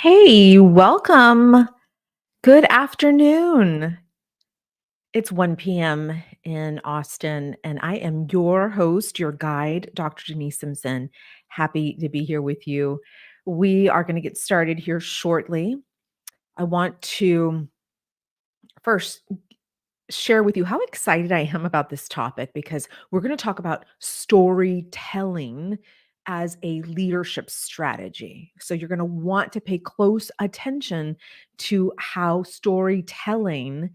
Hey, welcome. Good afternoon. It's 1 p.m. in Austin, and I am your host, your guide, Dr. Denise Simpson. Happy to be here with you. We are going to get started here shortly. I want to first share with you how excited I am about this topic because we're going to talk about storytelling as a leadership strategy. So you're going to want to pay close attention to how storytelling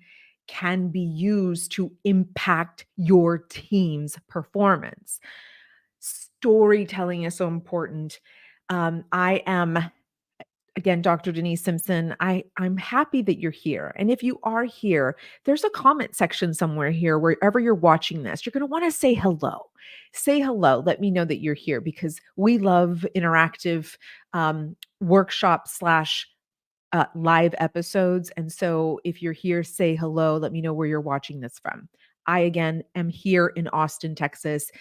can be used to impact your team's performance. Storytelling is so important. I am Again, Dr. Denise Simpson, I'm happy that you're here. And if you are here, there's a comment section somewhere here, wherever you're watching this. You're going to want to say hello. Say hello. Let me know that you're here because we love interactive workshop slash live episodes. And so if you're here, say hello. Let me know where you're watching this from. I, again, am here in Austin, Texas.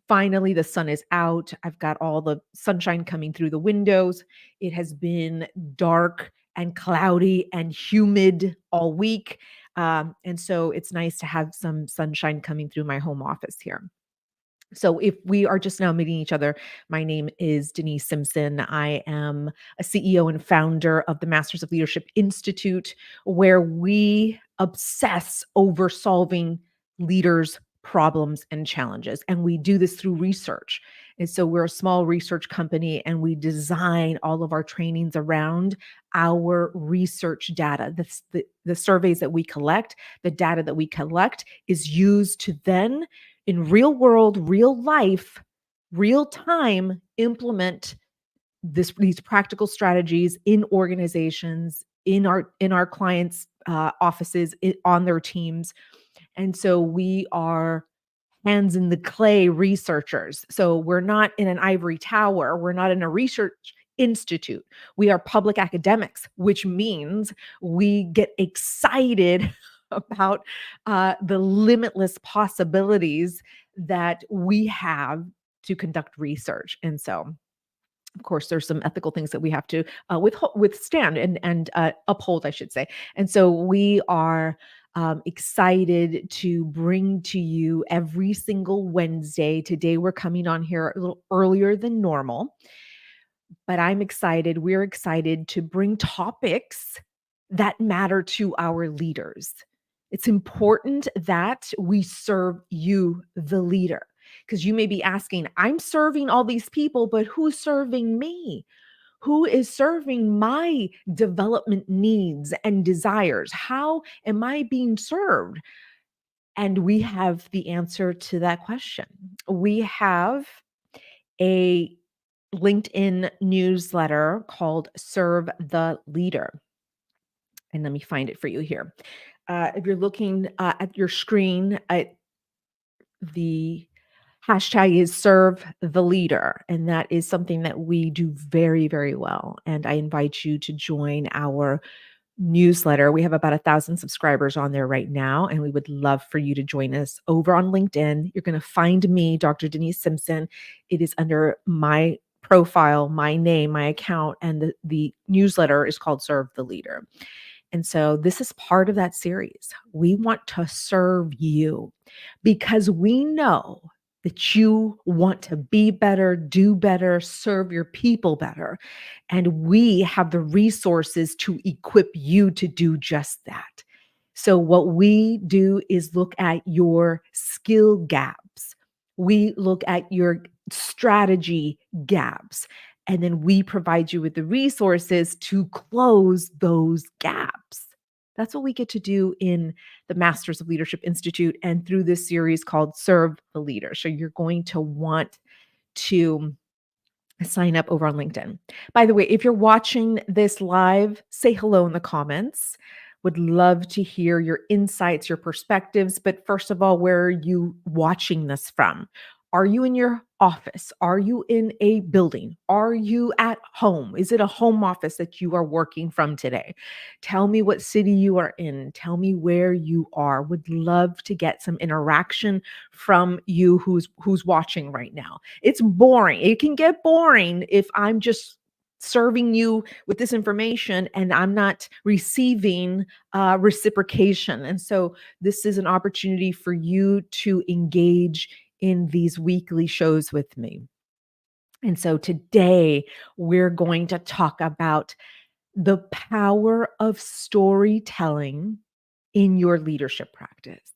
Finally, the sun is out. I've got all the sunshine coming through the windows. It has been dark and cloudy and humid all week. And so it's nice to have some sunshine coming through my home office here. So, if we are just now meeting each other, my name is Denise Simpson. I am a CEO and founder of the Masters of Leadership Institute, where we obsess over solving leaders' problems and challenges. And we do this through research. And so, we're a small research company and we design all of our trainings around our research data. The surveys that we collect, the data that we collect is used to then in real world, real life, real time, implement these practical strategies in organizations, in our clients' offices, on their teams. And so we are hands in the clay researchers. So we're not in an ivory tower. We're not in a research institute. We are public academics, which means we get excited about the limitless possibilities that we have to conduct research. And so, of course, there's some ethical things that we have to withstand and uphold, I should say. And so we are excited to bring to you every single Wednesday. Today, we're coming on here a little earlier than normal, but I'm excited. We're excited to bring topics that matter to our leaders. It's important that we serve you, the leader, because you may be asking, I'm serving all these people, but who's serving me? Who is serving my development needs and desires? How am I being served? And we have the answer to that question. We have a LinkedIn newsletter called Serve the Leader. And let me find it for you here. If you're looking at your screen, the hashtag is Serve the Leader. And that is something that we do very, very well. And I invite you to join our newsletter. We have about 1,000 subscribers on there right now, and we would love for you to join us over on LinkedIn. You're going to find me, Dr. Denise Simpson. It is under my profile, my name, my account, and the newsletter is called Serve the Leader. And so this is part of that series. We want to serve you because we know that you want to be better, do better, serve your people better. And we have the resources to equip you to do just that. So, what we do is look at your skill gaps, we look at your strategy gaps, and then we provide you with the resources to close those gaps. That's what we get to do in the Masters of Leadership Institute and through this series called Serve the Leader. So you're going to want to sign up over on LinkedIn. By the way, if you're watching this live, say hello in the comments. Would love to hear your insights, your perspectives. But first of all, where are you watching this from? Are you in your office? Are you in a building? Are you at home? Is it a home office that you are working from today? Tell me what city you are in. Tell me where you are. Would love to get some interaction from you who's watching right now. It's boring. It can get boring if I'm just serving you with this information and I'm not receiving reciprocation. And so this is an opportunity for you to engage in these weekly shows with me. And so today we're going to talk about the power of storytelling in your leadership practice.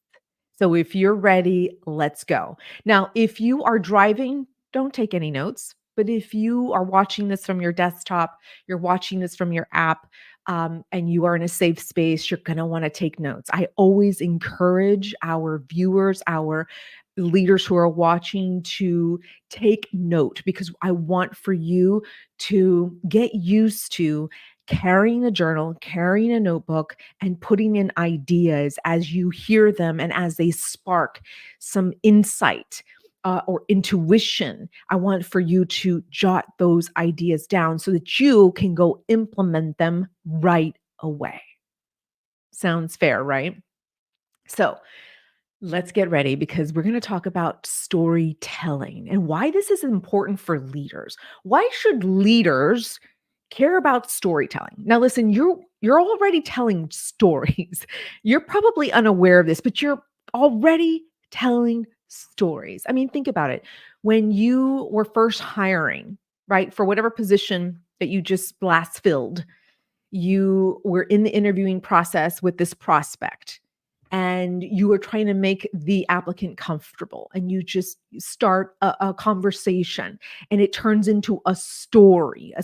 So if you're ready, let's go. Now, if you are driving, don't take any notes. But if you are watching this from your desktop, you're watching this from your app, and you are in a safe space, you're going to want to take notes. I always encourage our viewers, our leaders who are watching to take note because I want for you to get used to carrying a journal, carrying a notebook, and putting in ideas as you hear them and as they spark some insight or intuition. I want for you to jot those ideas down so that you can go implement them right away. Sounds fair, right? So, let's get ready because we're going to talk about storytelling and why this is important for leaders. Why should leaders care about storytelling? Now listen, you're already telling stories. You're probably unaware of this, but you're already telling stories. I mean, think about it. When you were first hiring, right, for whatever position that you just last filled, you were in the interviewing process with this prospect and you are trying to make the applicant comfortable and you just start a conversation and it turns into a story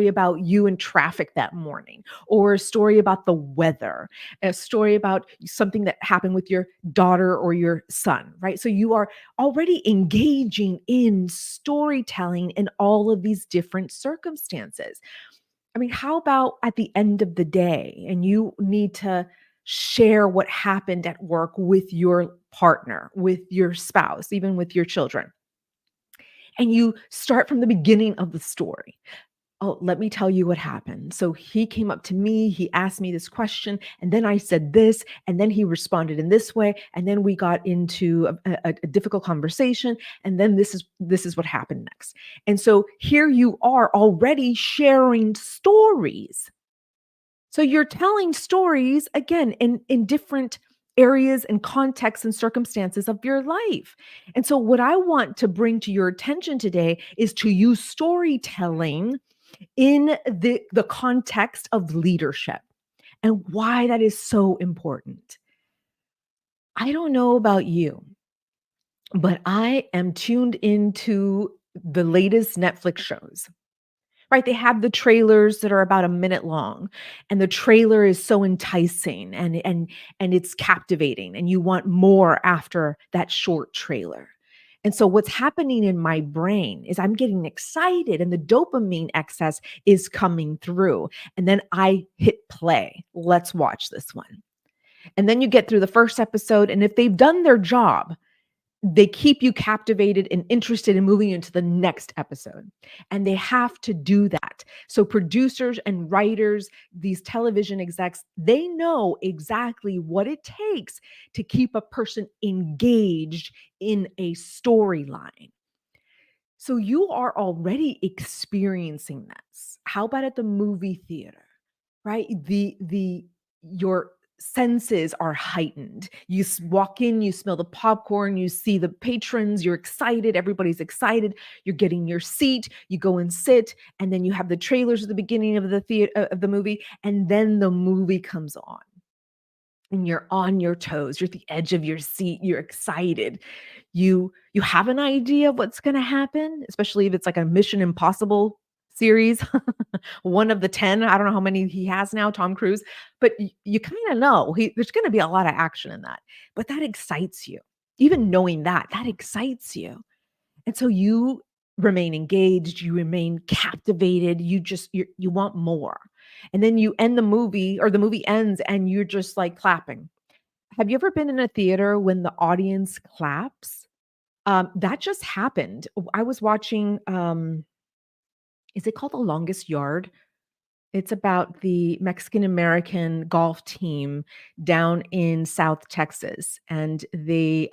about you in traffic that morning, or a story about the weather, a story about something that happened with your daughter or your son, right? So you are already engaging in storytelling in all of these different circumstances. I mean, how about at the end of the day and you need to share what happened at work with your partner, with your spouse, even with your children? And you start from the beginning of the story. Oh, let me tell you what happened. So he came up to me, he asked me this question, and then I said this, and then he responded in this way, and then we got into a difficult conversation, and then this is what happened next. And so here you are already sharing stories. So you're telling stories again in different areas and contexts and circumstances of your life. And so what I want to bring to your attention today is to use storytelling in the context of leadership and why that is so important. I don't know about you, but I am tuned into the latest Netflix shows. Right? They have the trailers that are about a minute long, and the trailer is so enticing and it's captivating, and you want more after that short trailer. And so what's happening in my brain is I'm getting excited and the dopamine excess is coming through. And then I hit play. Let's watch this one. And then you get through the first episode, and if they've done their job, they keep you captivated and interested in moving into the next episode. And they have to do that. So producers and writers, these television execs, they know exactly what it takes to keep a person engaged in a storyline. So you are already experiencing this. How about at the movie theater? Right? The your senses are heightened. You walk in, you smell the popcorn, you see the patrons, you're excited, everybody's excited. You're getting your seat, you go and sit, and then you have the trailers at the beginning of the theater of the movie, and then the movie comes on. And you're on your toes, you're at the edge of your seat, you're excited. You have an idea of what's going to happen, especially if it's like a Mission Impossible series. One of the 10, I don't know how many he has now, Tom Cruise, but you kind of know there's going to be a lot of action in that. But that excites you. Even knowing that excites you. And so you remain engaged, you remain captivated, you want more. And then you end the movie, or the movie ends and you're just like clapping. Have you ever been in a theater when the audience claps? That just happened. I was watching, is it called The Longest Yard? It's about the Mexican American golf team down in South Texas, and they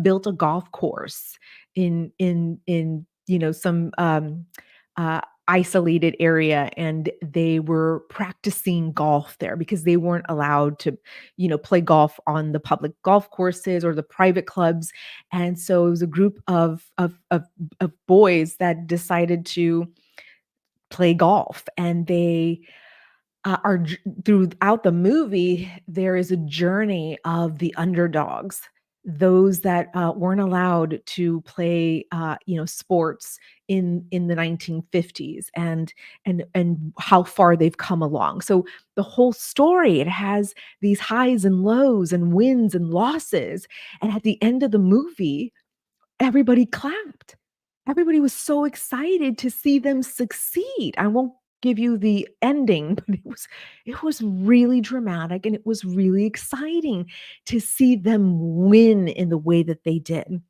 built a golf course in some isolated area, and they were practicing golf there because they weren't allowed to, play golf on the public golf courses or the private clubs. And so it was a group of boys that decided to play golf, and they are throughout the movie, there is a journey of the underdogs, those that weren't allowed to play, sports in the 1950s, and how far they've come along. So the whole story, it has these highs and lows and wins and losses, and at the end of the movie, everybody clapped. Everybody was so excited to see them succeed. I won't give you the ending, but it was really dramatic, and it was really exciting to see them win in the way that they did.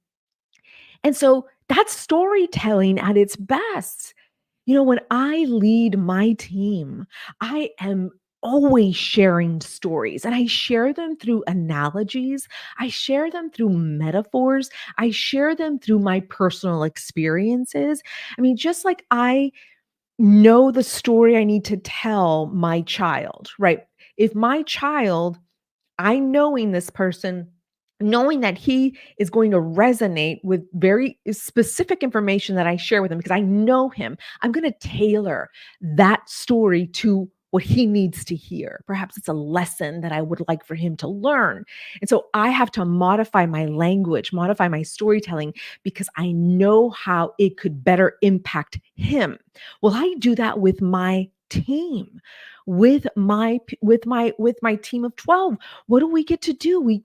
And so that's storytelling at its best. When I lead my team, I am always sharing stories, and I share them through analogies. I share them through metaphors. I share them through my personal experiences. I mean, just like I know the story I need to tell my child, right? If my child, I knowing this person, knowing that he is going to resonate with very specific information that I share with him because I know him, I'm going to tailor that story to what he needs to hear. Perhaps it's a lesson that I would like for him to learn. And so I have to modify my language, modify my storytelling because I know how it could better impact him. Well, I do that with my team, with my team of 12. What do we get to do?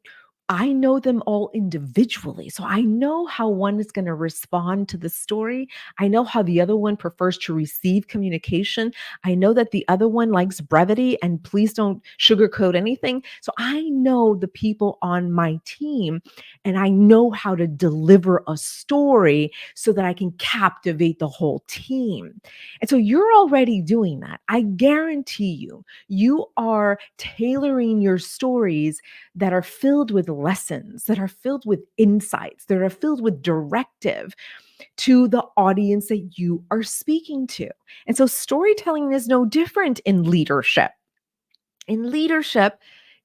I know them all individually. So I know how one is going to respond to the story. I know how the other one prefers to receive communication. I know that the other one likes brevity and please don't sugarcoat anything. So I know the people on my team, and I know how to deliver a story so that I can captivate the whole team. And so you're already doing that. I guarantee you, you are tailoring your stories that are filled with lessons, that are filled with insights, that are filled with directive to the audience that you are speaking to. And so storytelling is no different in leadership. In leadership,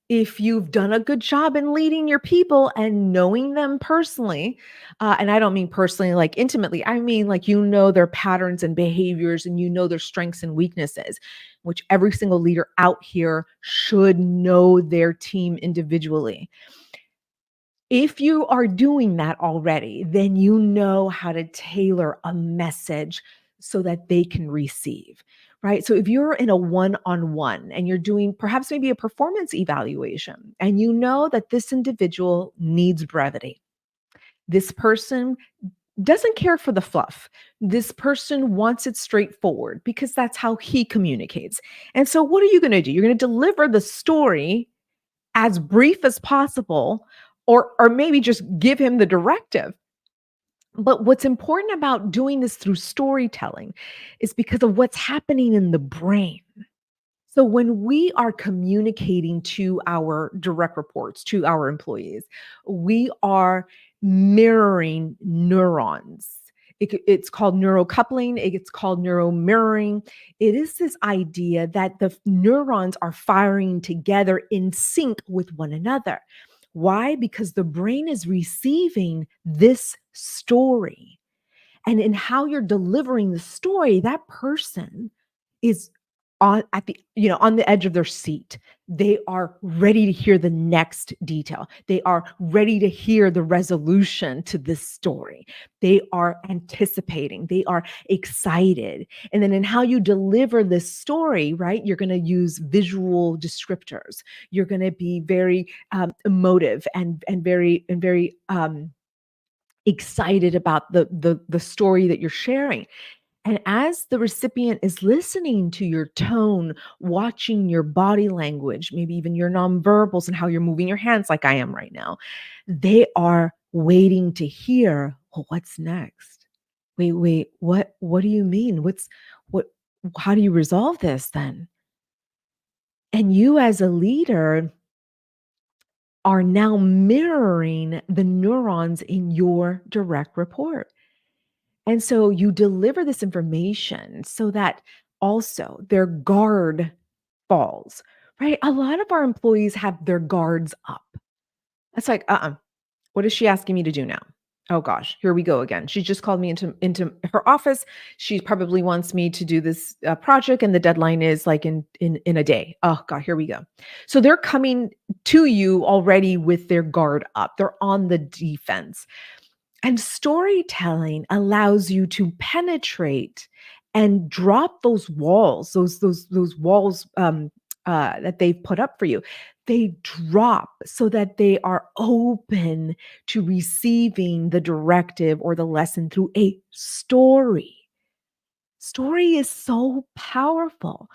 if you've done a good job in leading your people and knowing them personally, and I don't mean personally like intimately, I mean like their patterns and behaviors, and their strengths and weaknesses, which every single leader out here should know their team individually. If you are doing that already, then you know how to tailor a message so that they can receive, right? So if you're in a one-on-one and you're doing perhaps maybe a performance evaluation, and you know that this individual needs brevity, this person doesn't care for the fluff. This person wants it straightforward because that's how he communicates. And so what are you going to do? You're going to deliver the story as brief as possible, or maybe just give him the directive. But what's important about doing this through storytelling is because of what's happening in the brain. So when we are communicating to our direct reports, to our employees, we are mirroring neurons. It's called neurocoupling. It's called neuromirroring. It is this idea that the neurons are firing together in sync with one another. Why? Because the brain is receiving this story. And in how you're delivering the story, that person is on the edge of their seat. They are ready to hear the next detail. They are ready to hear the resolution to this story. They are anticipating. They are excited. And then in how you deliver this story, right? You're going to use visual descriptors. You're going to be very emotive and very excited about the story that you're sharing. And as the recipient is listening to your tone, watching your body language, maybe even your nonverbals and how you're moving your hands like I am right now, they are waiting to hear, well, what's next? Wait, what do you mean? What how do you resolve this then? And you as a leader are now mirroring the neurons in your direct report. And so you deliver this information so that also their guard falls, right? A lot of our employees have their guards up. It's like, what is she asking me to do now? Oh gosh, here we go again. She just called me into her office. She probably wants me to do this project, and the deadline is like in a day. Oh god, here we go. So they're coming to you already with their guard up. They're on the defense. And storytelling allows you to penetrate and drop those walls, those walls that they've put up for you. They drop so that they are open to receiving the directive or the lesson through a story. Story is so powerful.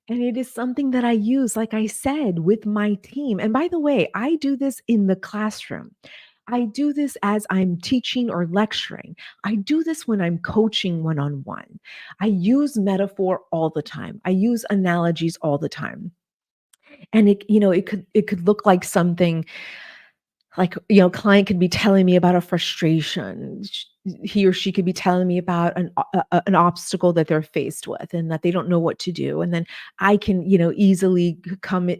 And it is something that I use, like I said, with my team. And by the way, I do this in the classroom. I do this as I'm teaching or lecturing. I do this when I'm coaching one on one. I use metaphor all the time. I use analogies all the time. And it could look like something like, client could be telling me about a frustration. He or she could be telling me about an obstacle that they're faced with and that they don't know what to do. And then I can, easily come,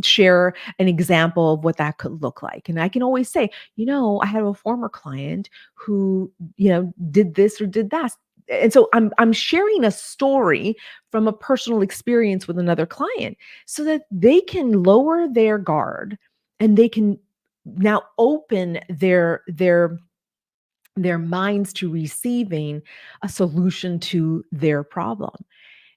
share an example of what that could look like. And I can always say, I had a former client who, did this or did that. And so I'm sharing a story from a personal experience with another client so that they can lower their guard and they can now open their minds to receiving a solution to their problem.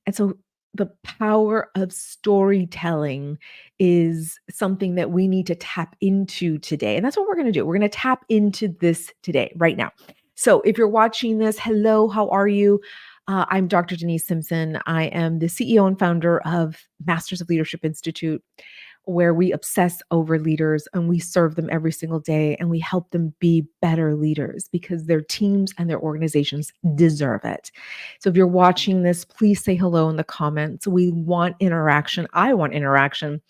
And so the power of storytelling is something that we need to tap into today. And that's what we're going to do. We're going to tap into this today, right now. So if you're watching this, hello, how are you? I'm Dr. Denise Simpson. I am the CEO and founder of Masters of Leadership Institute, where we obsess over leaders and we serve them every single day and we help them be better leaders because their teams and their organizations deserve it. So if you're watching this, please say hello in the comments. We want interaction. I want interaction.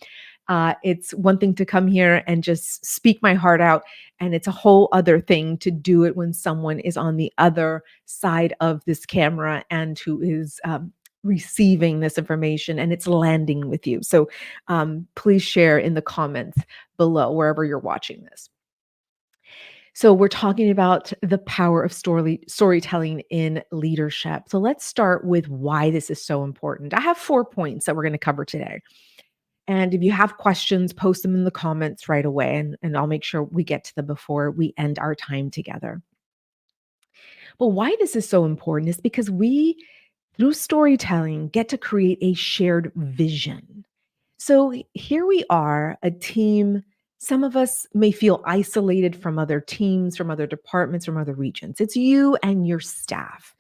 It's one thing to come here and just speak my heart out, and it's a whole other thing to do it when someone is on the other side of this camera and who is receiving this information and it's landing with you. So please share in the comments below wherever you're watching this. So we're talking about the power of storytelling in leadership. So let's start with why this is so important. I have 4 points that we're going to cover today. And if you have questions, post them in the comments right away, and I'll make sure we get to them before we end our time together. But why this is so important is because we, through storytelling, get to create a shared vision. So here we are, a team. Some of us may feel isolated from other teams, from other departments, from other regions. It's you and your staff.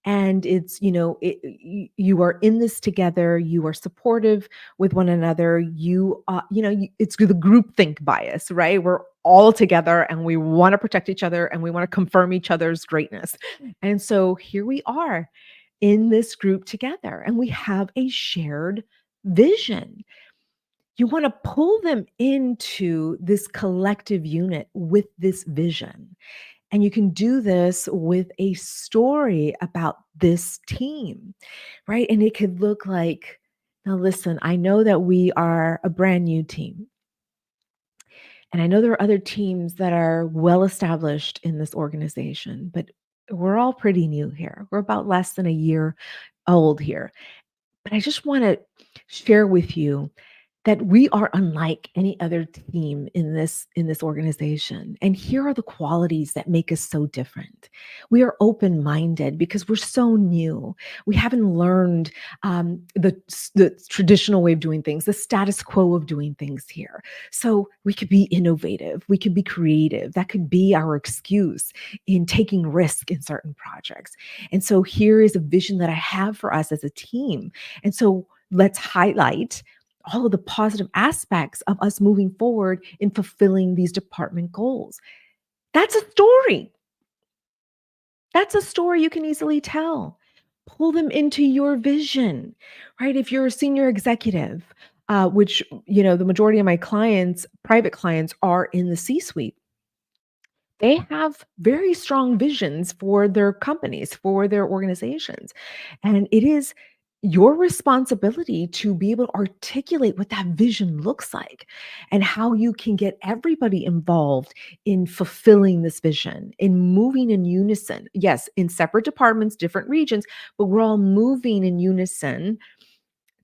And it's, you are in this together. You are supportive with one another. It's the group think bias, right? We're all together and we want to protect each other and we want to confirm each other's greatness. And so here we are in this group together and we have a shared vision. You want to pull them into this collective unit with this vision. And you can do this with a story about this team, right? And it could look like, now listen, I know that we are a brand new team. And I know there are other teams that are well established in this organization, but we're all pretty new here. We're about less than a year old here. But I just want to share with you that we are unlike any other team in this organization. And here are the qualities that make us so different. We are open-minded because we're so new. We haven't learned the traditional way of doing things, the status quo of doing things here. So we could be innovative. We could be creative. That could be our excuse in taking risk in certain projects. And so here is a vision that I have for us as a team. And so let's highlight all of the positive aspects of us moving forward in fulfilling these department goals. That's a story. That's a story you can easily tell. Pull them into your vision, right? If you're a senior executive, which, the majority of my clients, private clients, are in the C suite. they have very strong visions for their companies, for their organizations. And it is your responsibility to be able to articulate what that vision looks like and how you can get everybody involved in fulfilling this vision, in moving in unison. Yes, in separate departments, different regions, but we're all moving in unison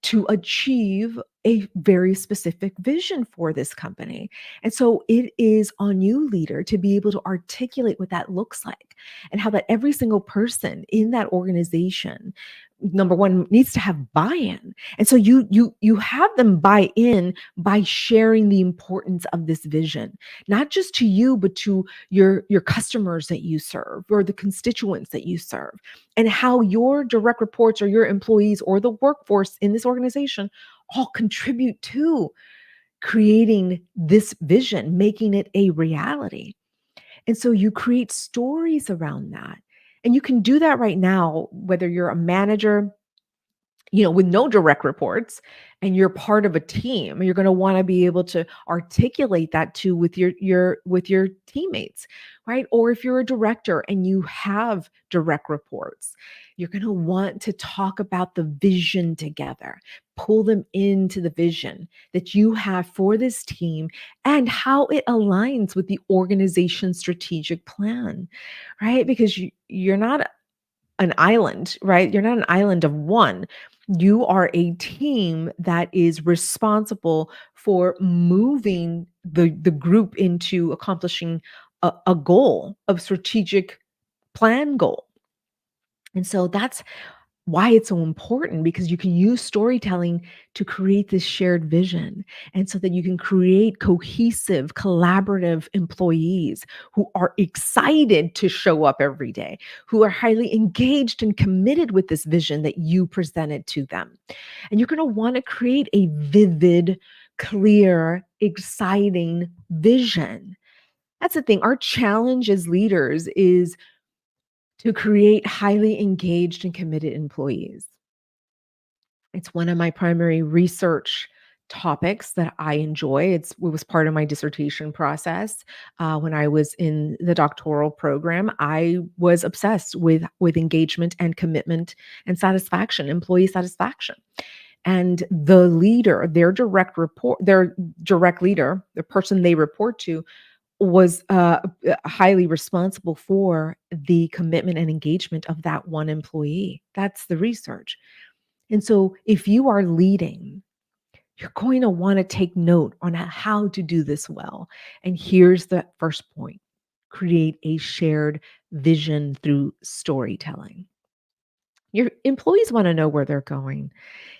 to achieve a very specific vision for this company. And so it is on you, leader, to be able to articulate what that looks like and how that every single person in that organization, number one, needs to have buy-in. And so you have them buy in by sharing the importance of this vision, not just to you, but to your customers that you serve or the constituents that you serve, and how your direct reports or your employees or the workforce in this organization all contribute to creating this vision, making it a reality. And so you create stories around that. And you can do that right now, whether you're a manager, with no direct reports and you're part of a team, you're going to want to be able to articulate that too with your teammates, right? Or if you're a director and you have direct reports, you're going to want to talk about the vision together, pull them into the vision that you have for this team and how it aligns with the organization's strategic plan, right? Because you're not an island, right? You're not an island of one. You are a team that is responsible for moving the group into accomplishing a goal, of strategic plan goal. And so that's why it's so important, because you can use storytelling to create this shared vision. And so that you can create cohesive, collaborative employees who are excited to show up every day, who are highly engaged and committed with this vision that you presented to them. And you're going to want to create a vivid, clear, exciting vision. That's the thing. Our challenge as leaders is to create highly engaged and committed employees. It's one of my primary research topics that I enjoy. It was part of my dissertation process. When I was in the doctoral program, I was obsessed with engagement and commitment and satisfaction, employee satisfaction. And the leader, their direct leader, the person they report to, was highly responsible for the commitment and engagement of that one employee. That's the research. And so if you are leading, you're going to want to take note on how to do this well. And here's the first point: create a shared vision through storytelling. Your employees want to know where they're going.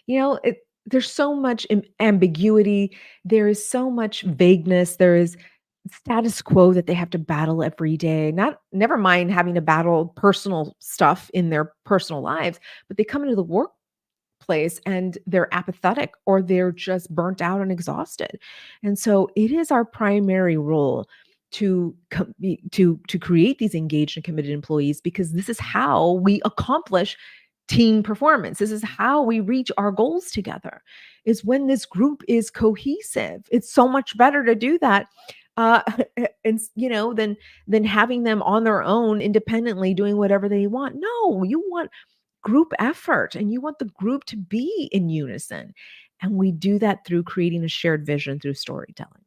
There's so much ambiguity. There is so much vagueness. There is status quo that they have to battle every day. Not never mind having to battle personal stuff in their personal lives, but they come into the workplace and they're apathetic or they're just burnt out and exhausted. And so it is our primary role to create these engaged and committed employees, because this is how we accomplish team performance. This is how we reach our goals together, is when this group is cohesive. It's so much better to do that uh and than having them on their own independently doing whatever they want. No, you want group effort and you want the group to be in unison. And we do that through creating a shared vision through storytelling.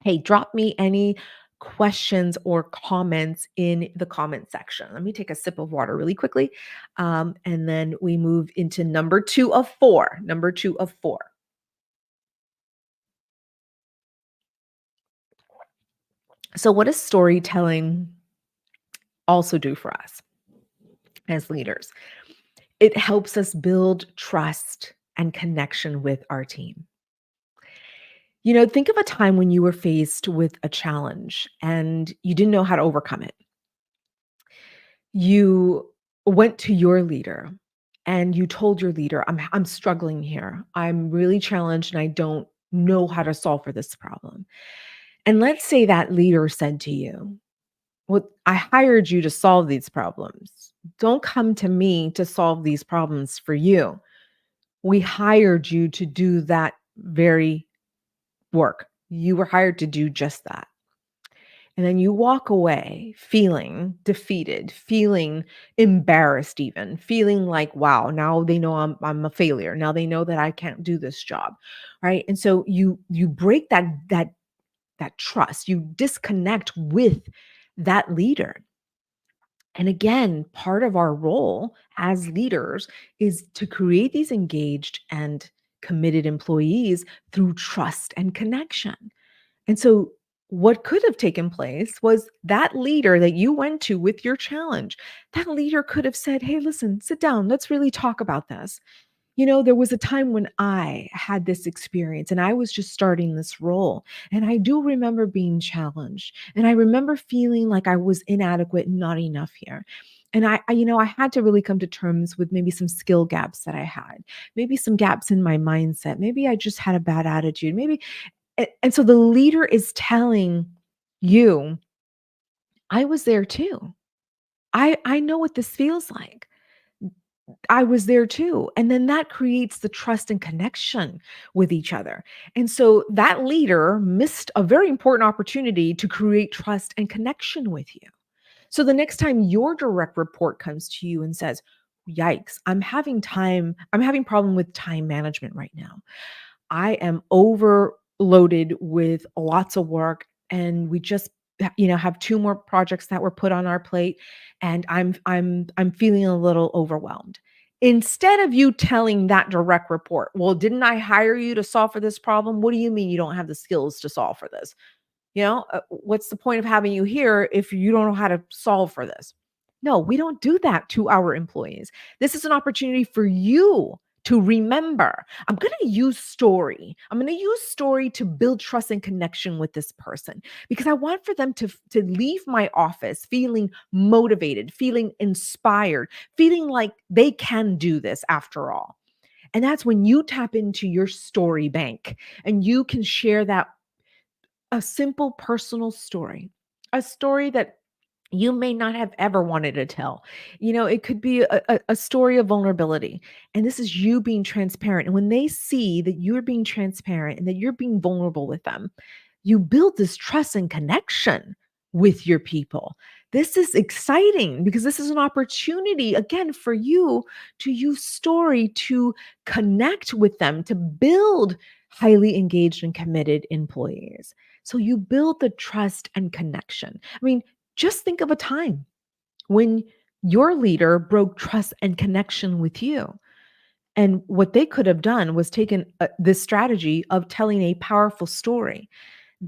Hey, drop me any questions or comments in the comment section. Let me take a sip of water really quickly. And then we move into number two of four. Number two of four. So, what does storytelling also do for us as leaders? It helps us build trust and connection with our team. Think of a time when you were faced with a challenge and you didn't know how to overcome it. You went to your leader and you told your leader, I'm struggling here. I'm really challenged and I don't know how to solve for this problem." And let's say that leader said to you, "Well, I hired you to solve these problems. Don't come to me to solve these problems for you. We hired you to do that very work. You were hired to do just that." And then you walk away feeling defeated, feeling embarrassed even, feeling like, wow, now they know I'm a failure. Now they know that I can't do this job. Right. And so you break that trust. You disconnect with that leader. And again, part of our role as leaders is to create these engaged and committed employees through trust and connection. And so, what could have taken place was that leader that you went to with your challenge, that leader could have said, hey, listen, sit down. Let's really talk about this. There was a time when I had this experience and I was just starting this role. And I do remember being challenged. And I remember feeling like I was inadequate and not enough here. And I had to really come to terms with maybe some skill gaps that I had, maybe some gaps in my mindset. Maybe I just had a bad attitude. And so the leader is telling you, I was there too. I know what this feels like. I was there too. And then that creates the trust and connection with each other. And so that leader missed a very important opportunity to create trust and connection with you. So the next time your direct report comes to you and says, yikes, I'm having problem with time management right now. I am overloaded with lots of work and we just have two more projects that were put on our plate and I'm feeling a little overwhelmed. Instead of you telling that direct report, well, didn't I hire you to solve for this problem? What do you mean you don't have the skills to solve for this? What's the point of having you here if you don't know how to solve for this? No, we don't do that to our employees. This is an opportunity for you to remember. I'm going to use story to build trust and connection with this person because I want for them to leave my office feeling motivated, feeling inspired, feeling like they can do this after all. And that's when you tap into your story bank and you can share that a simple personal story, a story that you may not have ever wanted to tell. It could be a story of vulnerability. And this is you being transparent. And when they see that you're being transparent and that you're being vulnerable with them, you build this trust and connection with your people. This is exciting because this is an opportunity, again, for you to use story to connect with them, to build highly engaged and committed employees. So you build the trust and connection. I mean, just think of a time when your leader broke trust and connection with you. And what they could have done was taken this strategy of telling a powerful story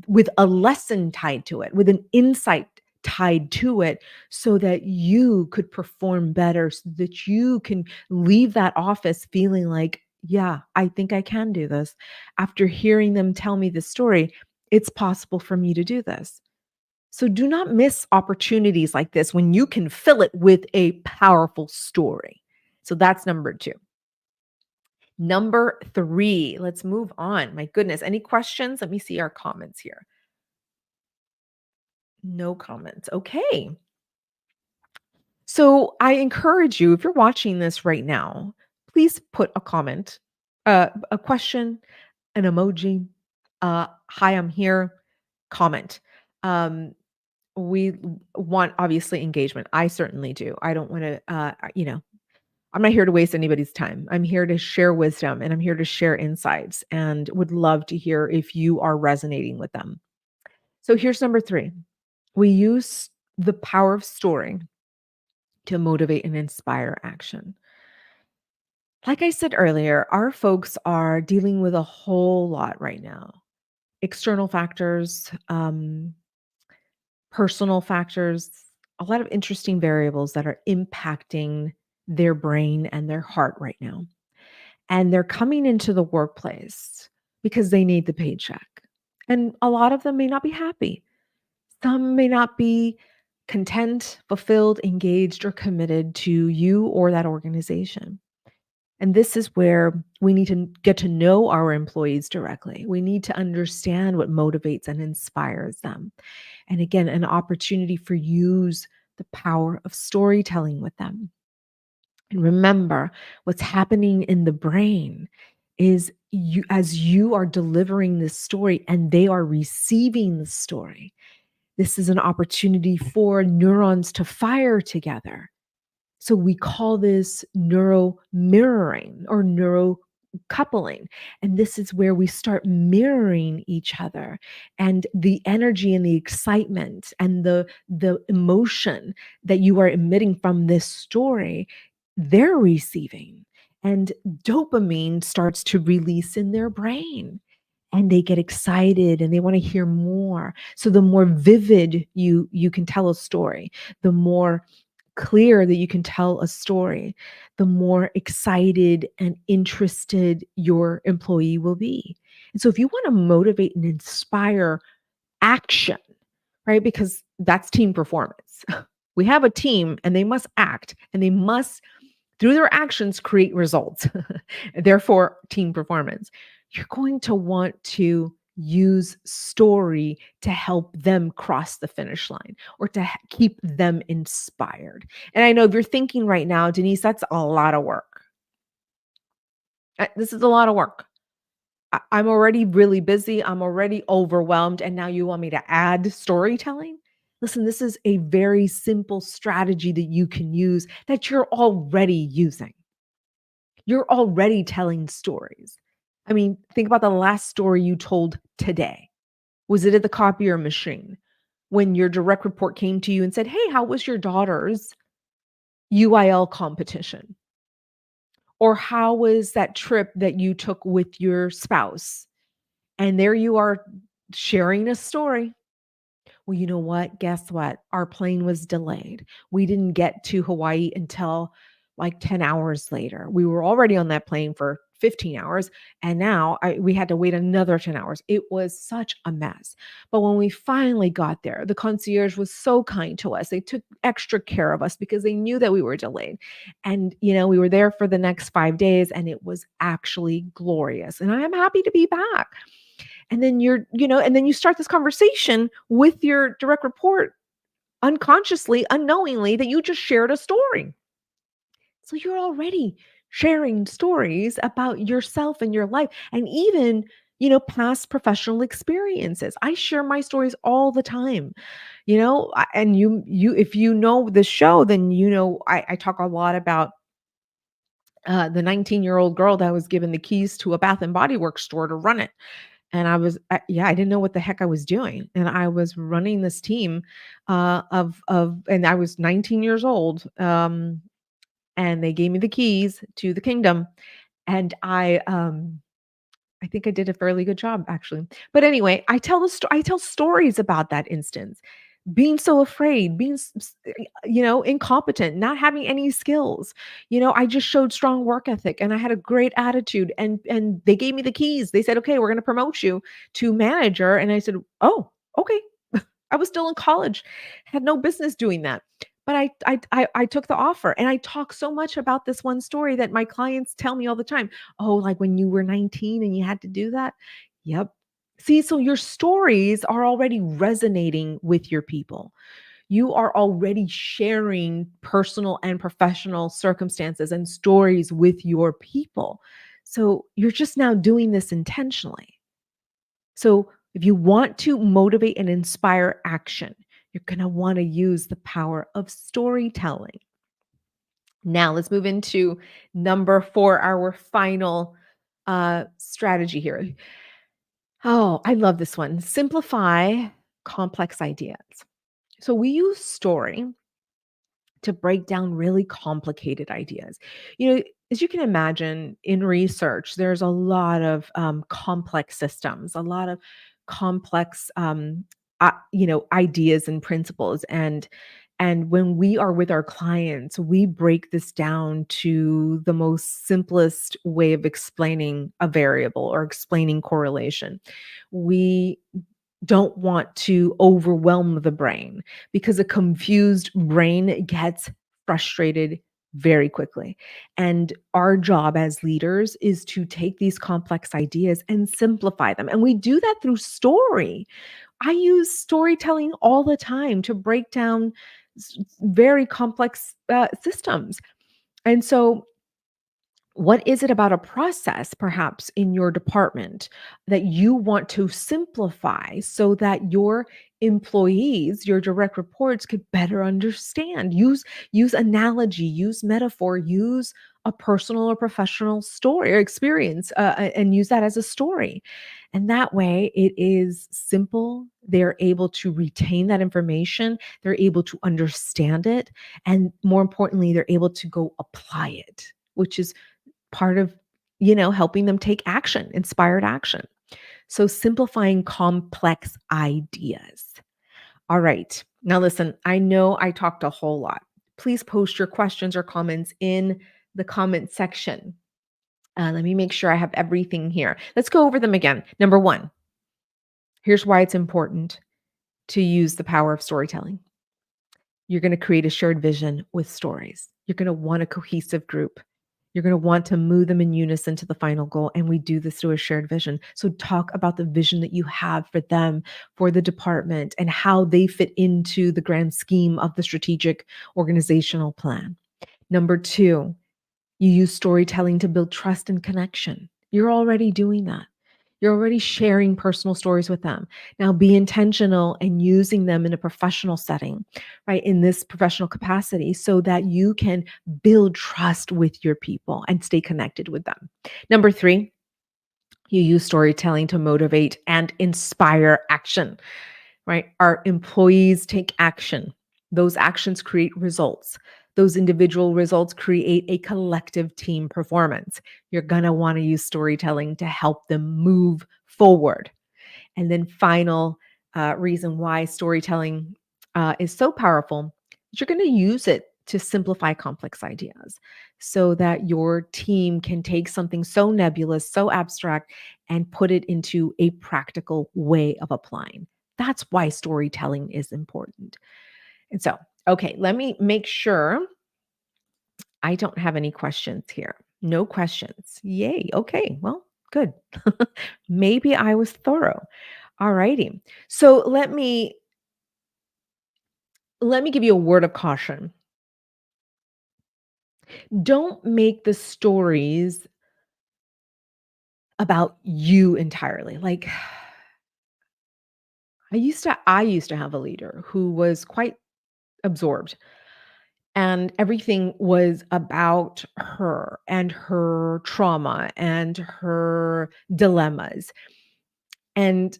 with a lesson tied to it, with an insight tied to it, so that you could perform better, so that you can leave that office feeling like, yeah, I think I can do this. After hearing them tell me this story, it's possible for me to do this. So do not miss opportunities like this when you can fill it with a powerful story. So that's number two. Number three, let's move on. My goodness, any questions? Let me see our comments here. No comments. Okay. So I encourage you, if you're watching this right now, please put a comment, a question, an emoji, hi, I'm here, comment. Um, we want obviously engagement. I certainly do. I don't want to, I'm not here to waste anybody's time. I'm here to share wisdom and I'm here to share insights and would love to hear if you are resonating with them. So here's number three. We use the power of story to motivate and inspire action. Like I said earlier, our folks are dealing with a whole lot right now. External factors, personal factors, a lot of interesting variables that are impacting their brain and their heart right now. And they're coming into the workplace because they need the paycheck. And a lot of them may not be happy. Some may not be content, fulfilled, engaged, or committed to you or that organization. And this is where we need to get to know our employees directly. We need to understand what motivates and inspires them. And again, an opportunity for use the power of storytelling with them. And remember, what's happening in the brain is as you are delivering this story and they are receiving the story, This is an opportunity for neurons to fire together. So we call this neuro mirroring or neuro coupling. And this is where we start mirroring each other, and the energy and the excitement and the emotion that you are emitting from this story, they're receiving. And dopamine starts to release in their brain, and they get excited and they want to hear more. So the more vivid you can tell a story, the more clear that you can tell a story, the more excited and interested your employee will be. And so if you want to motivate and inspire action, right? Because that's team performance. We have a team and they must act, and they must, through their actions, create results. Therefore, team performance. You're going to want to use story to help them cross the finish line, or to keep them inspired. And I know if you're thinking right now, Denise, that's a lot of work. This is a lot of work. I'm already really busy. I'm already overwhelmed. And now you want me to add storytelling? Listen, this is a very simple strategy that you can use that you're already using. You're already telling stories. I mean, think about the last story you told today. Was it at the copier machine when your direct report came to you and said, "Hey, how was your daughter's UIL competition?" Or how was that trip that you took with your spouse? And there you are sharing a story. Well, you know what? Guess what? Our plane was delayed. We didn't get to Hawaii until like 10 hours later. We were already on that plane for 15 hours, and now we had to wait another 10 hours. It was such a mess. But when we finally got there, the concierge was so kind to us. They took extra care of us because they knew that we were delayed. And, we were there for the next 5 days, and it was actually glorious. And I am happy to be back. And then and then you start this conversation with your direct report unconsciously, unknowingly, that you just shared a story. So you're already sharing stories about yourself and your life, and even, past professional experiences. I share my stories all the time. And if you know the show, then I talk a lot about the 19-year-old girl that was given the keys to a Bath and Body Works store to run it. And I didn't know what the heck I was doing. And I was running this team and I was 19 years old. And they gave me the keys to the kingdom. And I think I did a fairly good job, actually. But anyway, I tell stories about that instance, being so afraid, being incompetent, not having any skills. I just showed strong work ethic, and I had a great attitude, and they gave me the keys. They said, "Okay, we're going to promote you to manager." And I said, "Oh, okay." I was still in college, had no business doing that. But I took the offer, and I talk so much about this one story that my clients tell me all the time. "Oh, like when you were 19 and you had to do that?" Yep. See, so your stories are already resonating with your people. You are already sharing personal and professional circumstances and stories with your people. So you're just now doing this intentionally. So if you want to motivate and inspire action, you're going to want to use the power of storytelling. Now let's move into number 4, our final strategy here. Oh, I love this one. Simplify complex ideas. So we use story to break down really complicated ideas. As you can imagine, in research, there's a lot of complex systems, a lot of complex, ideas and principles. And when we are with our clients, we break this down to the most simplest way of explaining a variable or explaining correlation. We don't want to overwhelm the brain, because a confused brain gets frustrated very quickly. And our job as leaders is to take these complex ideas and simplify them. And we do that through story. I use storytelling all the time to break down very complex systems. And so What is it about a process, perhaps in your department, that you want to simplify so that your employees, your direct reports could better understand? Use analogy, use metaphor, use a personal or professional story or experience, and use that as a story. And that way, it is simple. They're able to retain that information. They're able to understand it, and more importantly, they're able to go apply it, which is part of, helping them take action, inspired action. So simplifying complex ideas. All right. Now listen, I know I talked a whole lot. Please post your questions or comments in the comment section. Let me make sure I have everything here. Let's go over them again. Number one, here's why it's important to use the power of storytelling. You're going to create a shared vision with stories. You're going to want a cohesive group. You're going to want to move them in unison to the final goal. And we do this through a shared vision. So talk about the vision that you have for them, for the department, and how they fit into the grand scheme of the strategic organizational plan. Number two, you use storytelling to build trust and connection. You're already doing that. You're already sharing personal stories with them. Now be intentional and using them in a professional setting, right? In this professional capacity so that you can build trust with your people and stay connected with them. Number three, you use storytelling to motivate and inspire action, right? Our employees take action. Those actions create results. Those individual results create a collective team performance. You're going to want to use storytelling to help them move forward. And then, final reason why storytelling is so powerful is you're going to use it to simplify complex ideas so that your team can take something so nebulous, so abstract, and put it into a practical way of applying. That's why storytelling is important. And so, okay, let me make sure I don't have any questions here. No questions. Yay. Okay. Well, good. Maybe I was thorough. All righty. So let me give you a word of caution. Don't make the stories about you entirely. Like I used to have a leader who was quite absorbed, and everything was about her and her trauma and her dilemmas. And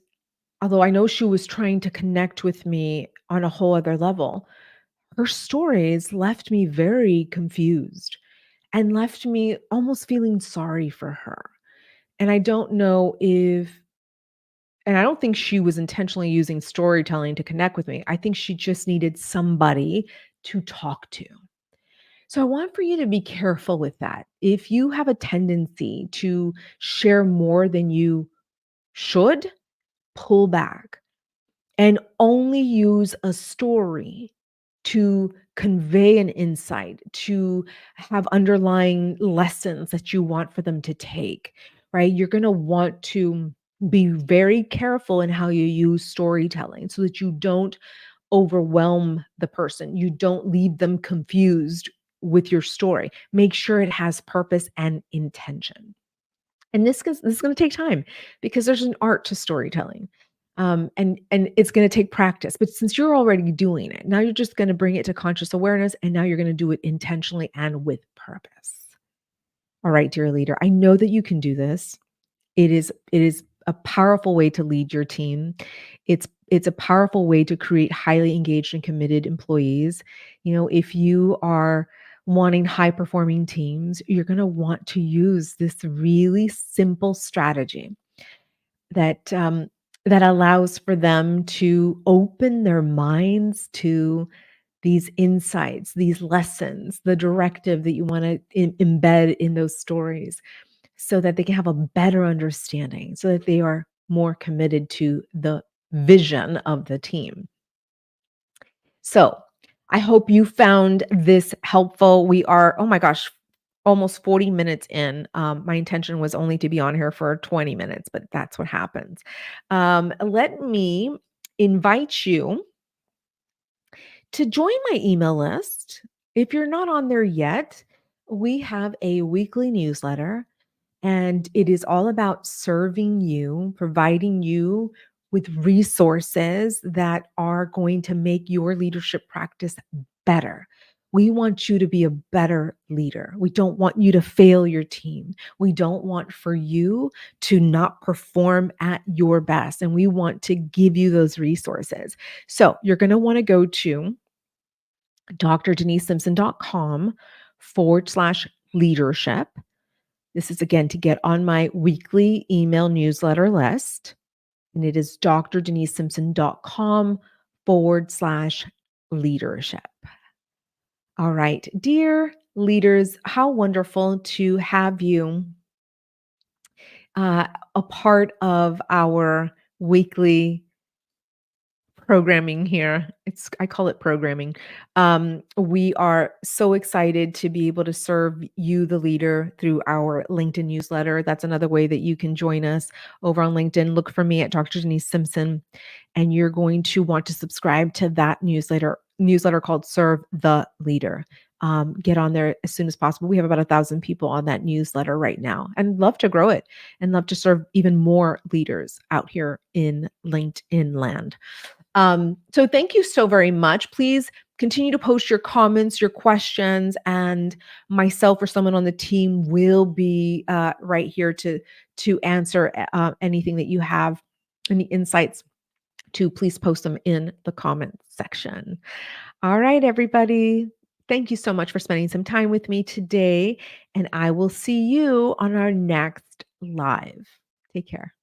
although I know she was trying to connect with me on a whole other level, her stories left me very confused and left me almost feeling sorry for her. And I don't know if, and I don't think she was intentionally using storytelling to connect with me. I think she just needed somebody to talk to. So I want for you to be careful with that. If you have a tendency to share more than you should, pull back and only use a story to convey an insight, to have underlying lessons that you want for them to take, right? You're going to want to be very careful in how you use storytelling so that you don't overwhelm the person. You don't leave them confused with your story. Make sure it has purpose and intention. And this is gonna take time because there's an art to storytelling. And it's gonna take practice. But since you're already doing it, now you're just gonna bring it to conscious awareness, and now you're gonna do it intentionally and with purpose. All right, dear leader, I know that you can do this. It is a powerful way to lead your team. It's a powerful way to create highly engaged and committed employees. If you are wanting high performing teams, you're going to want to use this really simple strategy that that allows for them to open their minds to these insights, these lessons, the directive that you want to embed in those stories so that they can have a better understanding, so that they are more committed to the vision of the team. So, I hope you found this helpful. We are, oh my gosh, almost 40 minutes in. My intention was only to be on here for 20 minutes, but that's what happens. Let me invite you to join my email list. If you're not on there yet, We have a weekly newsletter, and it is all about serving you, providing you with resources that are going to make your leadership practice better. We want you to be a better leader. We don't want you to fail your team. We don't want for you to not perform at your best. And we want to give you those resources. So you're going to want to go to drdenisesimpson.com/leadership. This is again to get on my weekly email newsletter list. And it is drdenisesimpson.com/leadership. All right. Dear leaders, how wonderful to have you a part of our weekly programming here. I call it programming. We are so excited to be able to serve you, the leader, through our LinkedIn newsletter. That's another way that you can join us over on LinkedIn. Look for me at Dr. Denise Simpson, and you're going to want to subscribe to that newsletter called Serve the Leader. Get on there as soon as possible. We have about 1,000 people on that newsletter right now, and love to grow it and love to serve even more leaders out here in LinkedIn land. So thank you so very much. Please continue to post your comments, your questions, and myself or someone on the team will be right here to answer anything that you have, any insights to. Please post them in the comment section. All right, everybody. Thank you so much for spending some time with me today, and I will see you on our next live. Take care.